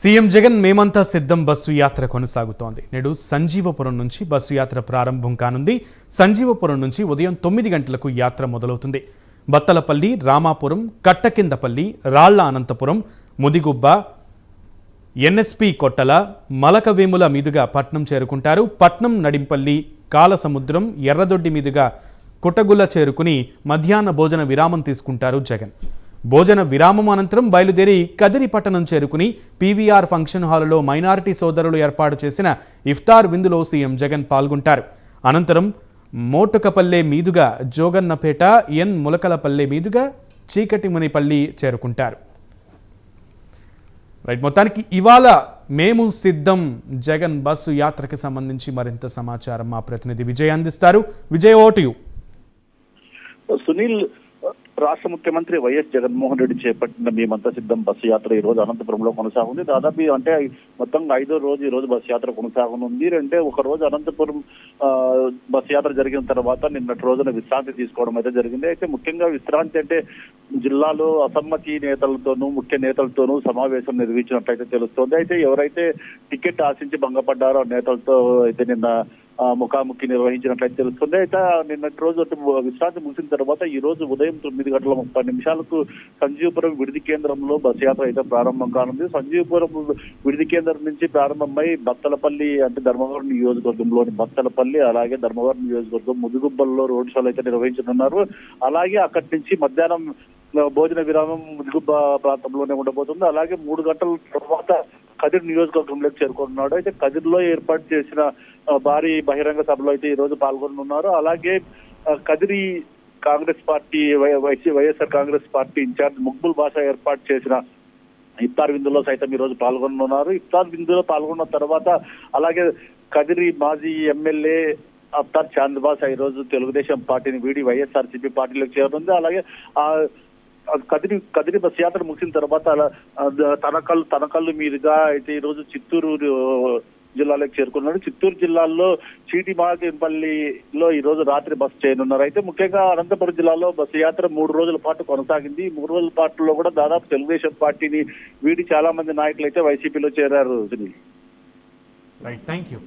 CM Jagan మేమంతా సిద్ధం bus యాత్ర కొనసాగుతోంది. నేడు సంజీవపురం నుంచి బస్సు యాత్ర ప్రారంభం కానుంది. సంజీవపురం నుంచి ఉదయం 9 గంటలకు యాత్ర మొదలవుతుంది. బత్తలపల్లి, రామాపురం, కట్టకిందపల్లి, రాళ్ల అనంతపురం, ముదిగుబ్బ, ఎన్ఎస్పి కొట్టల, మలకవేముల మీదుగా పట్నం చేరుకుంటారు. పట్నం, నడింపల్లి, కాలసముద్రం, ఎర్రదొడ్డి మీదుగా కుటగుల చేరుకుని మధ్యాహ్న భోజన విరామం తీసుకుంటారు జగన్. భోజన విరామం అనంతరం బయలుదేరి కదిరి పట్టణం చేరుకుని పీవీఆర్ ఫంక్షన్ హాలులో మైనారిటీ సోదరులు ఏర్పాటు చేసిన ఇఫ్తార్ విందులో సీఎం జగన్ పాల్గొంటారు. అనంతరం మోటుకపల్లె మీదుగా జోగన్నపేట, ఎన్ ములకలపల్లె మీదుగా చీకటిమునిపల్లి చేరుకుంటారు. మొత్తానికి ఇవాళ మేము సిద్ధం జగన్ బస్సు యాత్రకి సంబంధించి మరింత సమాచారం మా ప్రతినిధి విజయ్ అందిస్తారు. Vijay, vote you. సునీల్, రాష్ట్ర ముఖ్యమంత్రి వైఎస్ జగన్మోహన్ రెడ్డి చేపట్టిన మేమంతా సిద్ధం బస్సు యాత్ర ఈ రోజు అనంతపురంలో కొనసాగుంది. దాదాపు అంటే మొత్తంగా 5వ రోజు ఈ రోజు బస్సు యాత్ర కొనసాగనుంది. ఒక రోజు అనంతపురం బస్సు యాత్ర జరిగిన తర్వాత నిన్నటి రోజున విశ్రాంతి తీసుకోవడం అయితే జరిగింది. అయితే ముఖ్యంగా విశ్రాంతి అంటే జిల్లాలో అసమ్మతి నేతలతోనూ ముఖ్య నేతలతోనూ సమావేశం నిర్వహించినట్లయితే తెలుస్తోంది. అయితే ఎవరైతే టికెట్ ఆశించి భంగపడ్డారో నేతలతో అయితే నిన్న ముఖాముఖి నిర్వహించినట్లయితే తెలుస్తుంది. అయితే నిన్నటి రోజు విశ్రాంతి ముగిసిన తర్వాత ఈ రోజు ఉదయం 9:30 సంజీవపురం విడిది కేంద్రంలో బస్సు యాత్ర అయితే ప్రారంభం కానుంది. సంజీవపురం విడిది కేంద్రం నుంచి ప్రారంభమై బత్తలపల్లి అంటే ధర్మవరం నియోజకవర్గంలోని బత్తలపల్లి, అలాగే ధర్మవరం నియోజకవర్గం ముదిగుబ్బల్లో రోడ్ షోలు అయితే నిర్వహించనున్నారు. అలాగే అక్కడి నుంచి మధ్యాహ్నం భోజన విరామం ముదిగుబ్బ ప్రాంతంలోనే ఉండబోతుంది. అలాగే 3 గంటల తర్వాత కదిరి నియోజకవర్గంలోకి చేరుకుంటున్నాడు. అయితే కదిరిలో ఏర్పాటు చేసిన భారీ బహిరంగ సభలో అయితే ఈ రోజు పాల్గొనున్నారు. అలాగే Kadiri Congress party YSR Congress party in-charge Muqbul Basha ఏర్పాటు చేసిన ఇఫ్తార్ విందులో సైతం ఈ రోజు పాల్గొనున్నారు. ఇఫ్తార్ విందులో పాల్గొన్న తర్వాత అలాగే కదిరి మాజీ ఎమ్మెల్యే అఫ్తార్ చాంద్బాషా ఈ రోజు తెలుగుదేశం పార్టీని వీడి వైఎస్ఆర్సీపీ పార్టీలోకి చేరుతుంది. అలాగే కదిరి బస్ యాత్ర ముగిసిన తర్వాత తనకల్లు మీదుగా అయితే ఈ రోజు చిత్తూరు జిల్లాలోకి చేరుకున్నాడు. చిత్తూరు జిల్లాలో చీటిమాగంపల్లిలో ఈ రోజు రాత్రి బస చేయనున్నారు. అయితే ముఖ్యంగా అనంతపురం జిల్లాలో బస్సు యాత్ర 3 రోజుల పాటు కొనసాగింది. 3 రోజుల పాటులో కూడా దాదాపు తెలుగుదేశం పార్టీని వీడి చాలా మంది నాయకులు అయితే వైసీపీలో చేరారు. Thank you.